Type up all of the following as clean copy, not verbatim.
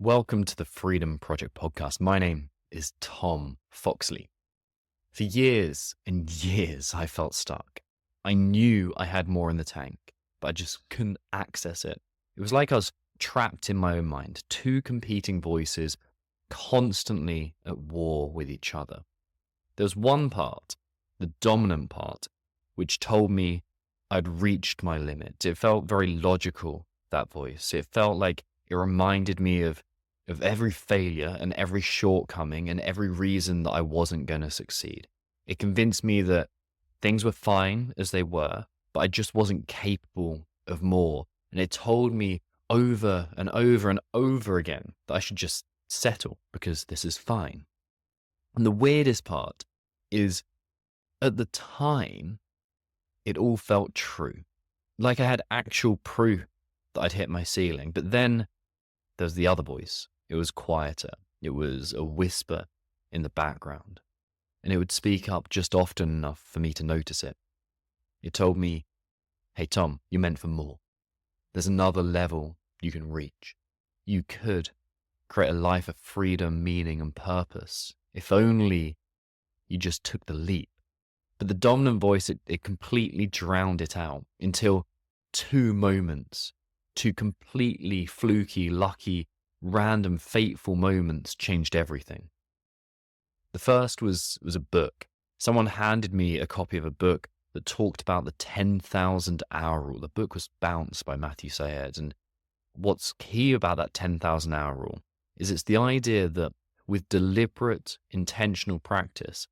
Welcome to the Freedom Project podcast. My name is Tom Foxley. For years and years, I felt stuck. I knew I had more in the tank, but I just couldn't access it. It was like I was trapped in my own mind, two competing voices constantly at war with each other. There was one part, the dominant part, which told me I'd reached my limit. It felt very logical, that voice. It felt like it reminded me of every failure and every shortcoming and every reason that I wasn't going to succeed. It convinced me that things were fine as they were, but I just wasn't capable of more. And it told me over and over and over again that I should just settle because this is fine. And the weirdest part is, at the time, it all felt true. Like I had actual proof that I'd hit my ceiling. But then there's the other voice. It was quieter. It was a whisper in the background. And it would speak up just often enough for me to notice it. It told me, hey Tom, you're meant for more. There's another level you can reach. You could create a life of freedom, meaning, and purpose if only you just took the leap. But the dominant voice, it completely drowned it out until two moments, two completely fluky, lucky, random, fateful moments changed everything. The first was a book. Someone handed me a copy of a book that talked about the 10,000 hour rule. The book was Bounced by Matthew Syed. And what's key about that 10,000 hour rule is it's the idea that with deliberate, intentional practice,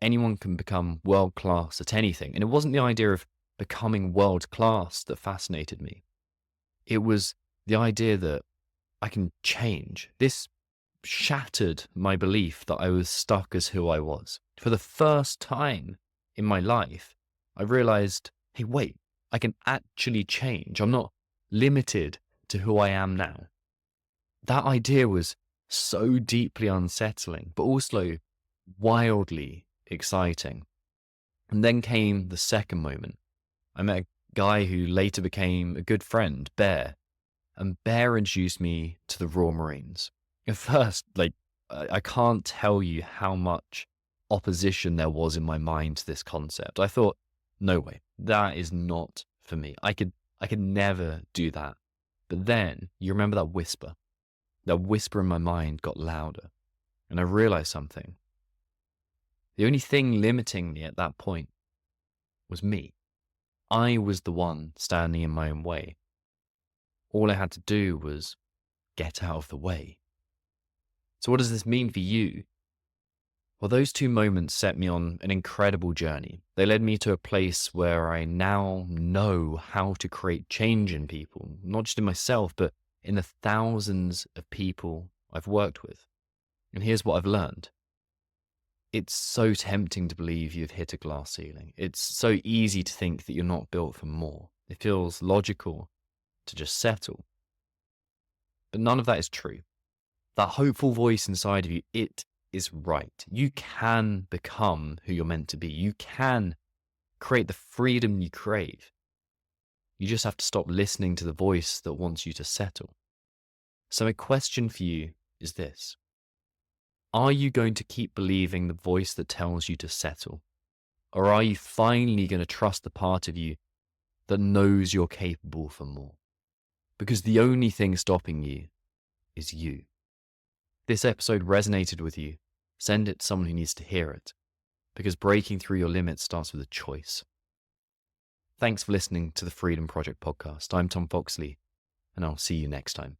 anyone can become world-class at anything. And it wasn't the idea of becoming world-class that fascinated me. It was the idea that I can change. This shattered my belief that I was stuck as who I was. For the first time in my life, I realized, hey, wait, I can actually change. I'm not limited to who I am now. That idea was so deeply unsettling, but also wildly exciting. And then came the second moment. I met a guy who later became a good friend, Bear. And Bear introduced me to the Royal Marines. At first, I can't tell you how much opposition there was in my mind to this concept. I thought, no way, that is not for me. I could never do that. But then you remember that whisper. That whisper in my mind got louder. And I realized something. The only thing limiting me at that point was me. I was the one standing in my own way. All I had to do was get out of the way. So what does this mean for you? Well, those two moments set me on an incredible journey. They led me to a place where I now know how to create change in people, not just in myself, but in the thousands of people I've worked with. And here's what I've learned. It's so tempting to believe you've hit a glass ceiling. It's so easy to think that you're not built for more. It feels logical to just settle. But none of that is true. That hopeful voice inside of you, it is right. You can become who you're meant to be. You can create the freedom you crave. You just have to stop listening to the voice that wants you to settle. So my question for you is this. Are you going to keep believing the voice that tells you to settle? Or are you finally going to trust the part of you that knows you're capable for more? Because the only thing stopping you is you. This episode resonated with you. Send it to someone who needs to hear it. Because breaking through your limits starts with a choice. Thanks for listening to the Freedom Project podcast. I'm Tom Foxley, and I'll see you next time.